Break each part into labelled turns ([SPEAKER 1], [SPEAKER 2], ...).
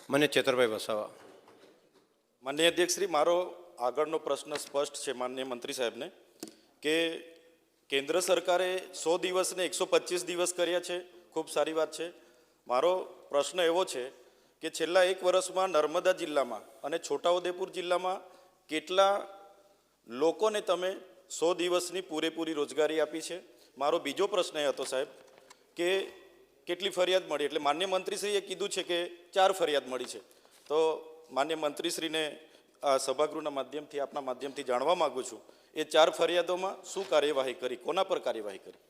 [SPEAKER 1] મને ચેતરભાઈ વસાવા.
[SPEAKER 2] માનનીય અધ્યક્ષશ્રી, મારો આગળનો પ્રશ્ન સ્પષ્ટ છે માનનીય મંત્રી સાહેબને કે કેન્દ્ર સરકારે 100 દિવસને 125 દિવસ કર્યા છે, ખૂબ સારી વાત છે. મારો પ્રશ્ન એવો છે કે છેલ્લા 1 વર્ષમાં નર્મદા જિલ્લામાં અને છોટાઉદેપુર જિલ્લામાં કેટલા લોકોને તમે 100 દિવસની પૂરેપૂરી રોજગારી આપી છે? મારો બીજો પ્રશ્ન એ હતો સાહેબ કે કેટલી ફરિયાદ મળી? એટલે માન્ય મંત્રીશ્રીએ કીધું છે કે 4 ફરિયાદ મળી છે. તો માન્ય મંત્રીશ્રીને આ સભાગૃહના માધ્યમથી આપના માધ્યમથી જાણવા માગું છું, એ 4 ફરિયાદોમાં શું કાર્યવાહી કરી, કોના પર કાર્યવાહી કરી?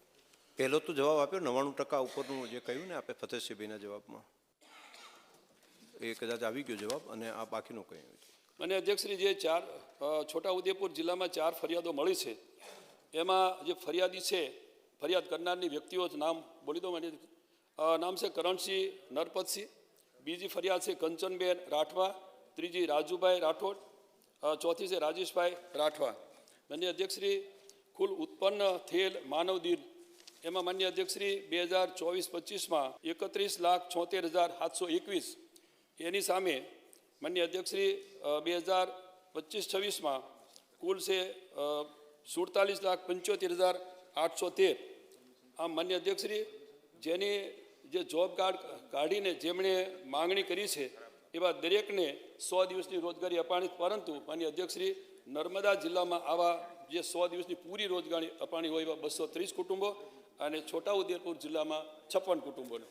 [SPEAKER 1] પહેલો તો જવાબ આપ્યો 99% ઉપરનું જે કહ્યું ને આપણે ફતેહસિંહભાઈના જવાબમાં, એ કદાચ આવી ગયો જવાબ, અને આ બાકીનું કહ્યું.
[SPEAKER 3] અને અધ્યક્ષશ્રી, જે છોટાઉદેપુર જિલ્લામાં 4 ફરિયાદો મળી છે, એમાં જે ફરિયાદી છે, ફરિયાદ કરનારની વ્યક્તિઓ નામ બોલી દો મને. નામ છે કરણસિંહ નરપતસિંહ, બીજી ફરિયાદ છે કંચનબેન રાઠવા, ત્રીજી રાજુભાઈ રાઠોડ, ચોથી છે રાજેશભાઈ રાઠવા. માન્ય અધ્યક્ષશ્રી, કુલ ઉત્પન્ન થયેલ માનવ દિન એમાં માન્ય અધ્યક્ષશ્રી 2024-25માં 31,76,721, એની સામે માન્ય અધ્યક્ષશ્રી 2025-26માં કુલ છે 47,75,813. આમ માન્ય અધ્યક્ષશ્રી, જેની જે જોબ કાર્ડ કાઢીને જેમણે માંગણી કરી છે એવા દરેકને 100 દિવસની રોજગારી અપાણી, પરંતુ માન્ય અધ્યક્ષશ્રી, નર્મદા જિલ્લામાં આવા જે 100 દિવસની પૂરી રોજગારી અપાણી હોય એવા 230 કુટુંબો અને છોટાઉદેપુર જિલ્લામાં 56 કુટુંબોને